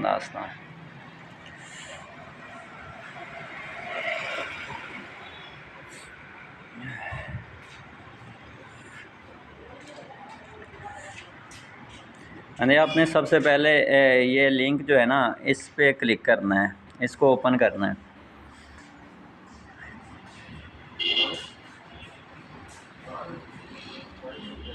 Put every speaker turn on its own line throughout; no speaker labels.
दास्तान। यानी आपने सबसे पहले ये लिंक जो है ना, इस पे क्लिक करना है, इसको ओपन करना है।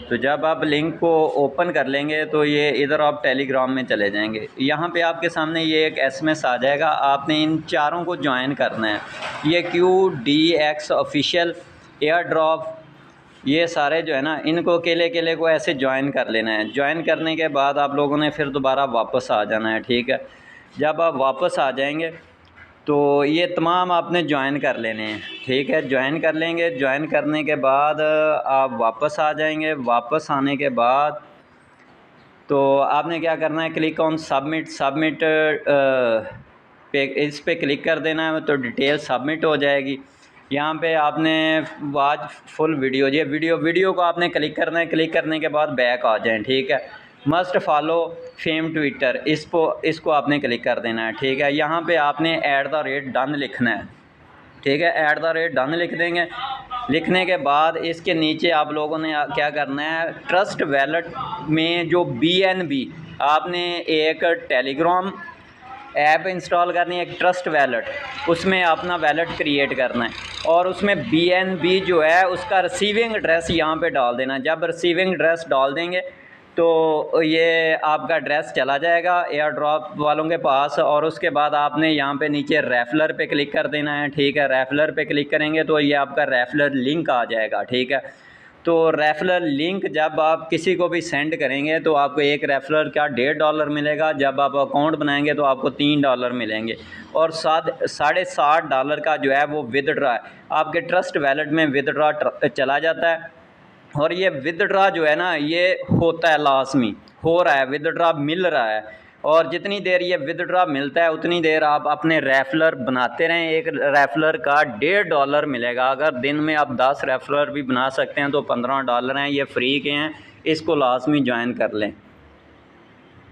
तो जब आप लिंक को ओपन कर लेंगे तो ये इधर आप टेलीग्राम में चले जाएंगे। यहाँ पे आपके सामने ये एक एसएमएस आ जाएगा, आपने इन चारों को ज्वाइन करना है। ये QDX ऑफिशियल, एयर ड्रॉप, ये सारे जो है ना, इनको अकेले अकेले को ऐसे ज्वाइन कर लेना है। ज्वाइन करने के बाद आप लोगों ने फिर दोबारा वापस आ जाना है, ठीक है। जब आप वापस आ जाएंगे तो ये तमाम आपने ज्वाइन कर लेने हैं, ठीक है। ज्वाइन कर लेंगे, ज्वाइन करने के बाद आप वापस आ जाएंगे। वापस आने के बाद तो आपने क्या करना है, क्लिक ऑन सबमिट पे, इस पे क्लिक कर देना है तो डिटेल सबमिट हो जाएगी। यहाँ पे आपने वॉच फुल वीडियो, ये वीडियो को आपने क्लिक करना है। क्लिक करने के बाद बैक आ जाएं, ठीक है। मस्ट फॉलो फेम ट्विटर, इसको आपने क्लिक कर देना है, ठीक है। यहाँ पे आपने @डन लिखना है, ठीक है। @डन लिख देंगे। लिखने के बाद इसके नीचे आप लोगों ने क्या करना है, ट्रस्ट वैलेट में जो BNB, आपने एक टेलीग्राम ऐप इंस्टॉल करनी है, एक ट्रस्ट वैलेट, उसमें अपना वैलेट क्रिएट करना है और उसमें BNB जो है उसका रिसीविंग एड्रेस यहाँ पे डाल देना। जब रिसीविंग एड्रेस डाल देंगे तो ये आपका एड्रेस चला जाएगा एयर ड्रॉप वालों के पास, और उसके बाद आपने यहाँ पे नीचे रेफलर पे क्लिक कर देना है, ठीक है। रेफलर पे क्लिक करेंगे तो ये आपका रेफलर लिंक आ जाएगा, ठीक है। तो रेफलर लिंक जब आप किसी को भी सेंड करेंगे तो आपको एक रेफलर का $1.5 मिलेगा। जब आप अकाउंट बनाएंगे तो आपको $3 मिलेंगे, और $7.5 का जो है वो विदड्रा है, आपके ट्रस्ट वैलेट में विदड्रा चला जाता है। और ये विदड्रा जो है ना, ये होता है, लाजमी हो रहा है, विदड्रा मिल रहा है। और जितनी देर ये विदड्रा मिलता है उतनी देर आप अपने रेफलर बनाते रहें। एक रेफलर का $1.5 मिलेगा। अगर दिन में आप 10 रेफलर भी बना सकते हैं तो $15 हैं, ये फ्री के हैं, इसको लाजमी ज्वाइन कर लें।